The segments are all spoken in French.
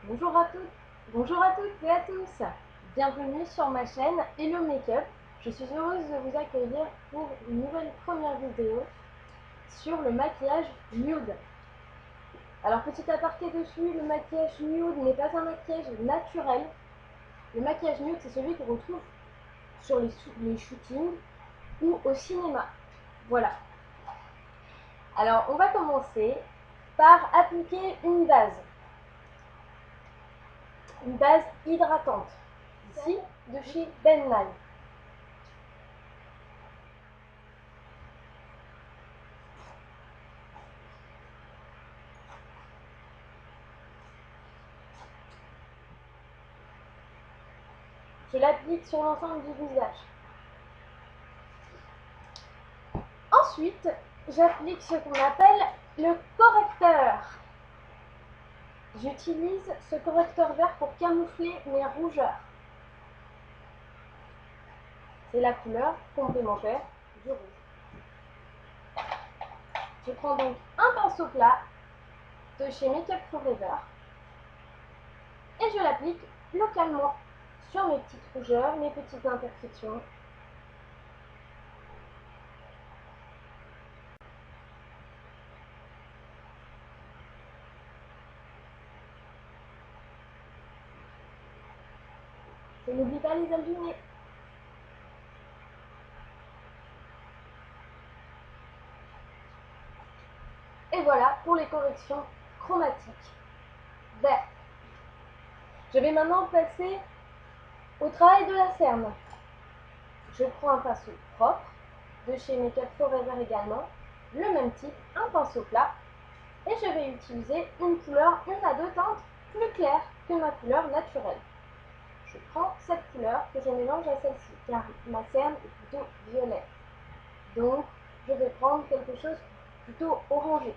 Bonjour à toutes et à tous. Bienvenue sur ma chaîne Hello Makeup. Je suis heureuse de vous accueillir pour une nouvelle première vidéo sur le maquillage nude. Alors petit aparté dessus, le maquillage nude n'est pas un maquillage naturel. Le maquillage nude, c'est celui qu'on retrouve sur les shootings ou au cinéma. Voilà. Alors on va commencer par appliquer une base hydratante, ici de chez Ben Nye. Je l'applique sur l'ensemble du visage. Ensuite, j'applique ce qu'on appelle le correcteur. J'utilise ce correcteur vert pour camoufler mes rougeurs. C'est la couleur complémentaire du rouge. Je prends donc un pinceau plat de chez Make Up Forever et je l'applique localement sur mes petites rougeurs, mes petites imperfections. Je n'oublie pas les ailes du nez. Et voilà pour les corrections chromatiques vert. Je vais maintenant passer au travail de la cerne. Je prends un pinceau propre, de chez Make Up Forever également, le même type, un pinceau plat, et je vais utiliser une couleur, une à deux teintes plus claire que ma couleur naturelle. Je prends cette couleur que je mélange à celle-ci, car ma cerne est plutôt violette. Donc, je vais prendre quelque chose plutôt orangé.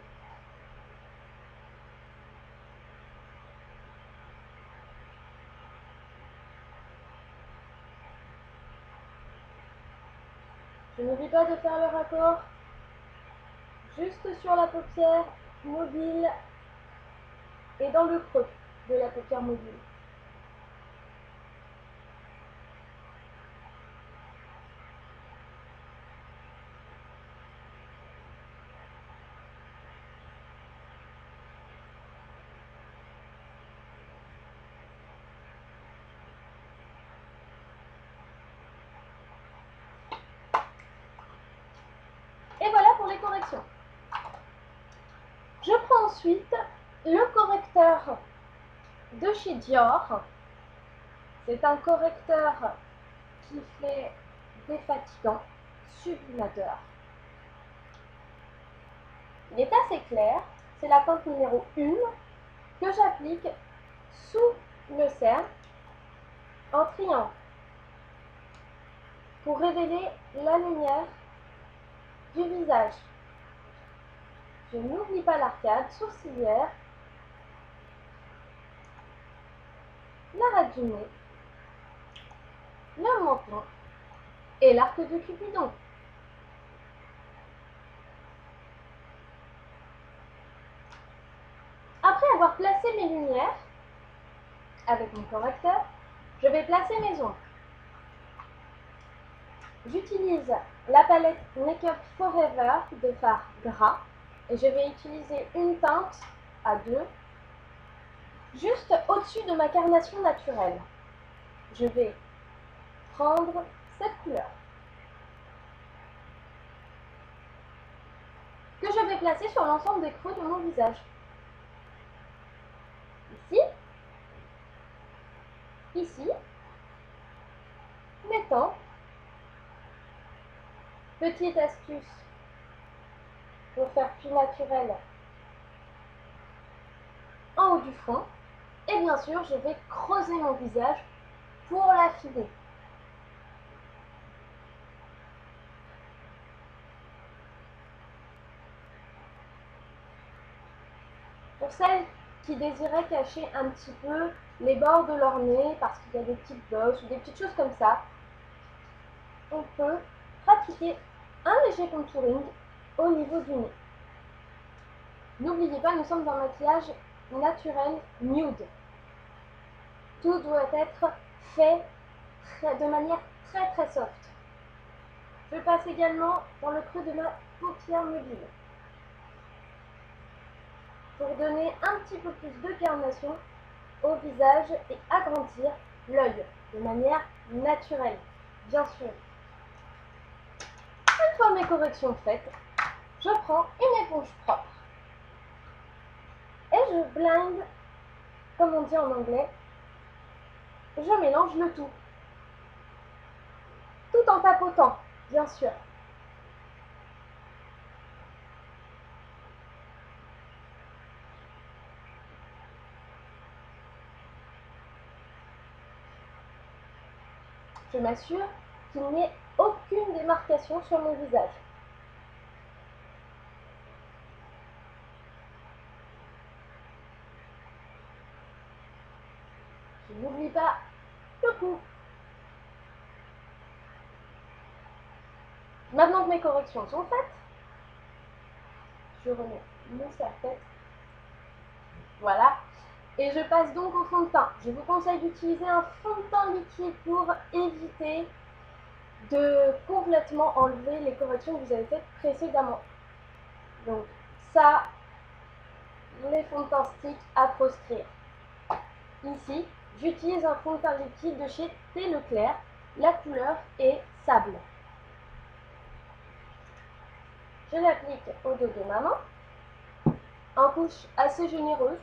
Je n'oublie pas de faire le raccord juste sur la paupière mobile et dans le creux de la paupière mobile. Et voilà pour les corrections. Je prends ensuite le correcteur de chez Dior. C'est un correcteur qui fait défatigant, sublimateur. Il est assez clair, c'est la teinte numéro 1 que j'applique sous le cerne en triangle pour révéler la lumière du visage. Je n'oublie pas l'arcade sourcilière, l'arête du nez, le menton et l'arc de Cupidon. Après avoir placé mes lumières avec mon correcteur, je vais placer mes ombres. J'utilise la palette Make Up Forever de fard gras et je vais utiliser une teinte à 2 juste au-dessus de ma carnation naturelle. Je vais prendre cette couleur que je vais placer sur l'ensemble des creux de mon visage. Ici, mes tempes. Petite astuce pour faire plus naturel en haut du front. Et bien sûr, je vais creuser mon visage pour l'affiner. Pour celles qui désiraient cacher un petit peu les bords de leur nez parce qu'il y a des petites bosses ou des petites choses comme ça, on peut pratiquer un léger contouring au niveau du nez. N'oubliez pas, nous sommes dans un maquillage naturel nude. Tout doit être fait de manière très soft. Je passe également dans le creux de ma paupière mobile pour donner un petit peu plus de carnation au visage et agrandir l'œil de manière naturelle, bien sûr. Une fois mes corrections faites, je prends une éponge propre et je blinde, comme on dit en anglais, je mélange le tout en tapotant, bien sûr. Je m'assure qu'il n'y ait aucune démarcation sur mon visage. Je n'oublie pas le cou. Maintenant que mes corrections sont faites, je remets mon serre-tête. Voilà. Et je passe donc au fond de teint. Je vous conseille d'utiliser un fond de teint liquide pour éviter de complètement enlever les corrections que vous avez faites précédemment. Donc ça, les fonds de teint stick à proscrire. Ici, j'utilise un fond de teint liquide de chez Thé Leclerc. La couleur est sable. Je l'applique au dos de ma main, en couche assez généreuse.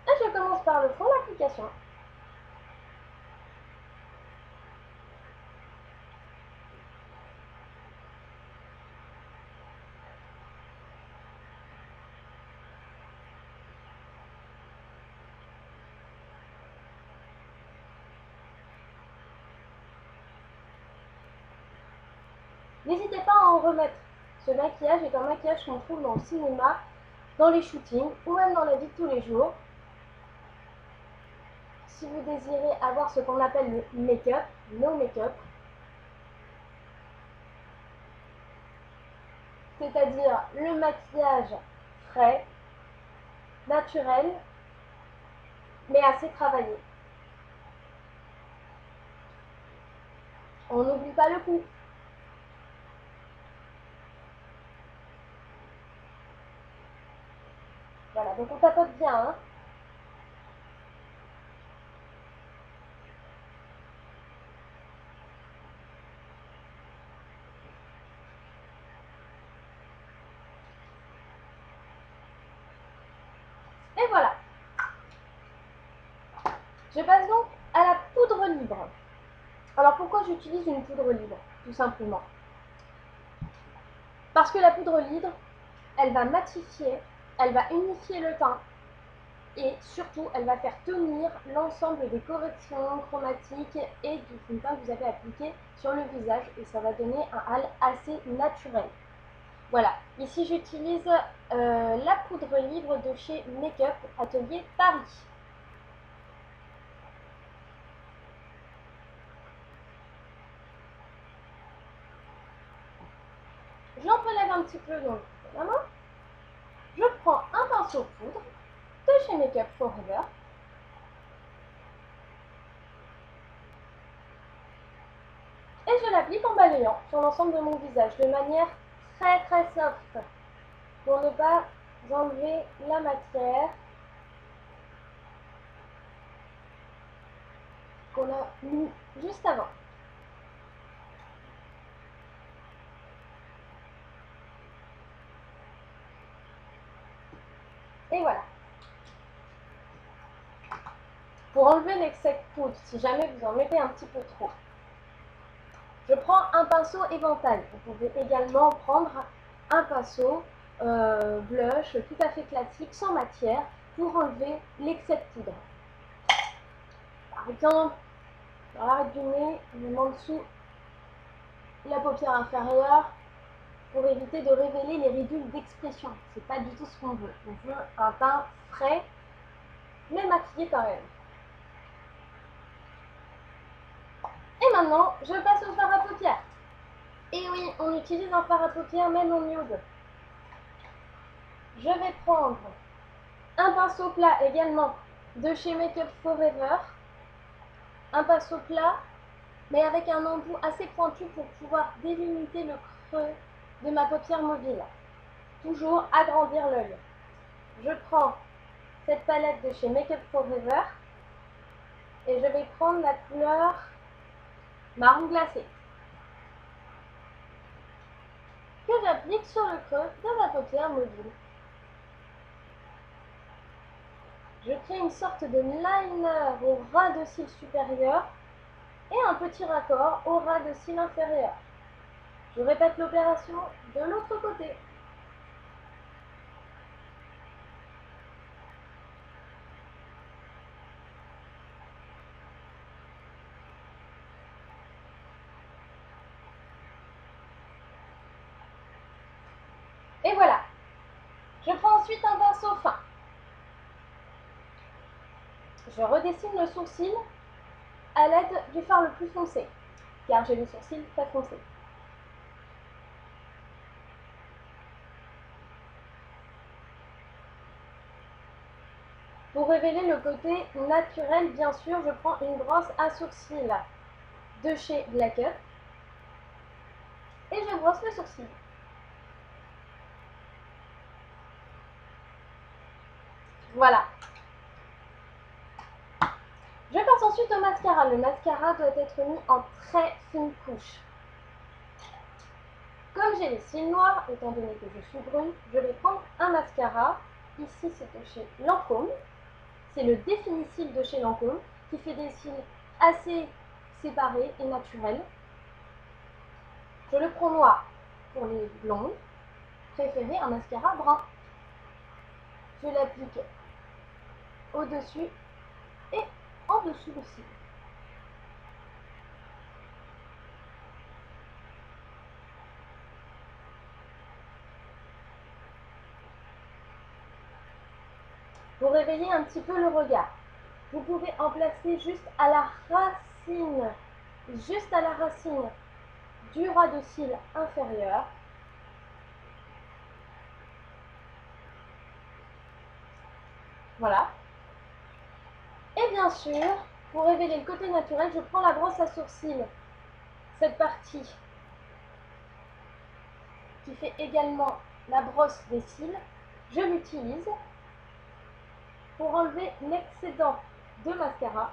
Et je commence par le fond d'application. N'hésitez pas à en remettre. Ce maquillage est un maquillage qu'on trouve dans le cinéma, dans les shootings ou même dans la vie de tous les jours. Si vous désirez avoir ce qu'on appelle le make-up, no make-up, c'est-à-dire le maquillage frais, naturel, mais assez travaillé. On n'oublie pas le cou. Voilà, donc on tapote bien, hein. Et voilà. Je passe donc à la poudre libre. Alors pourquoi j'utilise une poudre libre? Tout simplement parce que la poudre libre, elle va matifier, elle va unifier le teint et surtout elle va faire tenir l'ensemble des corrections chromatiques et du fond de teint que vous avez appliqué sur le visage et ça va donner un hâle assez naturel. Voilà, ici j'utilise la poudre libre de chez Make-up Atelier Paris. J'en prélève un petit peu dans la main. Je prends un pinceau poudre de chez Make-up Forever. Et je l'applique en balayant sur l'ensemble de mon visage de manière très soft pour ne pas enlever la matière qu'on a mis juste avant. Et voilà. Pour enlever l'excès de poudre, si jamais vous en mettez un petit peu trop, je prends un pinceau éventail. Vous pouvez également prendre un pinceau blush tout à fait classique, sans matière, pour enlever l'excès de poudre. Par exemple, dans l'arête du nez, même en dessous la paupière inférieure, pour éviter de révéler les ridules d'expression. C'est pas du tout ce qu'on veut. On veut un teint frais, mais maquillé quand même. Et maintenant, je passe au fard à paupières. Et oui, on utilise un fard à paupières même en nude. Je vais prendre un pinceau plat également de chez Make Up Forever. Un pinceau plat, mais avec un embout assez pointu pour pouvoir délimiter le creux de ma paupière mobile. Toujours agrandir l'œil. Je prends cette palette de chez Make Up Forever et je vais prendre la couleur marron glacé que j'applique sur le creux de ma paupière mobile. Je crée une sorte de liner au ras de cils supérieur et un petit raccord au ras de cils inférieur. Je répète l'opération de l'autre côté. Et voilà. Je prends ensuite un pinceau fin. Je redessine le sourcil à l'aide du fard le plus foncé, car j'ai les sourcils très foncés. Pour révéler le côté naturel, bien sûr, je prends une brosse à sourcils de chez Black Up et je brosse le sourcil. Voilà. Je passe ensuite au mascara. Le mascara doit être mis en très fine couche. Comme j'ai les cils noirs, étant donné que je suis brune, je vais prendre un mascara. Ici, c'est de chez Lancôme. C'est le Définicile de chez Lancôme qui fait des cils assez séparés et naturels. Je le prends noir pour les blondes. Préférez un mascara brun. Je l'applique au-dessus et en dessous du cil. Pour réveiller un petit peu le regard, vous pouvez en placer juste à la racine du ras de cils inférieur. Voilà. Et bien sûr, pour révéler le côté naturel, je prends la brosse à sourcils. Cette partie qui fait également la brosse des cils, je l'utilise pour enlever l'excédent de mascara.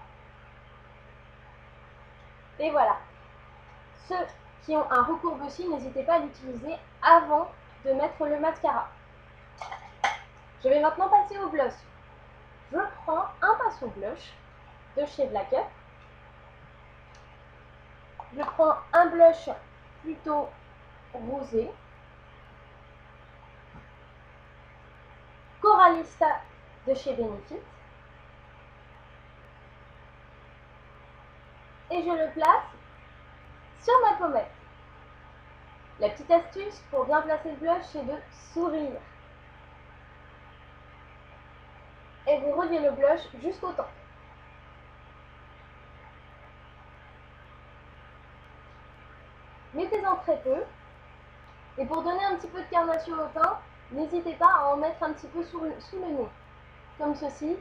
Et voilà. Ceux qui ont un recourbe-cils, n'hésitez pas à l'utiliser avant de mettre le mascara. Je vais maintenant passer au blush. Je prends un pinceau blush de chez Black Up. Je prends un blush plutôt rosé. Coralista de chez Benefit. Et je le place sur ma pommette. La petite astuce pour bien placer le blush, c'est de sourire. Et vous reliez le blush jusqu'au temps. Mettez-en très peu. Et pour donner un petit peu de carnation au teint, n'hésitez pas à en mettre un petit peu sous le nez. Comme ceci,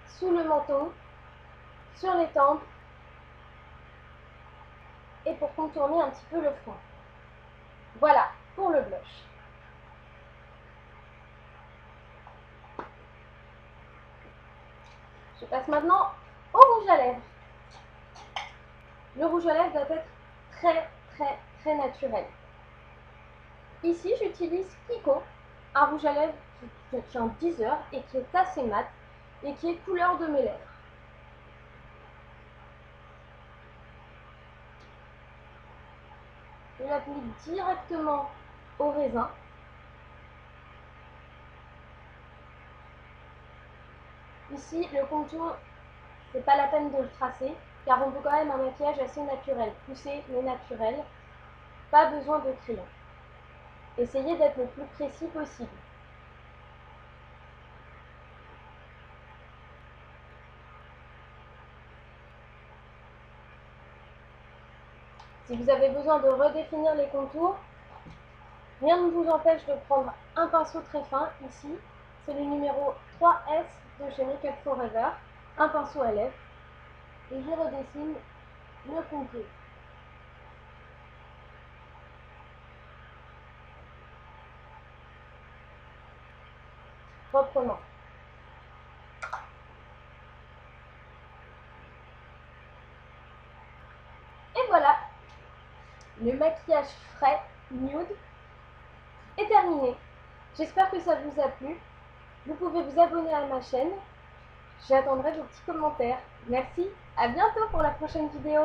sous le menton, sur les tempes. Et pour contourner un petit peu le front. Voilà pour le blush. Je passe maintenant au rouge à lèvres. Le rouge à lèvres doit être très naturel. Ici, j'utilise Kiko, un rouge à lèvres qui est en 10 heures et qui est assez mat et qui est couleur de mes lèvres. Je l'applique directement au raisin. Ici, le contour, c'est pas la peine de le tracer, car on veut quand même un maquillage assez naturel, poussé mais naturel. Pas besoin de crayon. Essayez d'être le plus précis possible. Si vous avez besoin de redéfinir les contours, rien ne vous empêche de prendre un pinceau très fin, ici, c'est le numéro 3S de chez Make Up Forever, un pinceau à lèvres et je redessine le contour. Proprement. Et voilà, le maquillage frais, nude, est terminé. J'espère que ça vous a plu. Vous pouvez vous abonner à ma chaîne. J'attendrai vos petits commentaires. Merci, à bientôt pour la prochaine vidéo.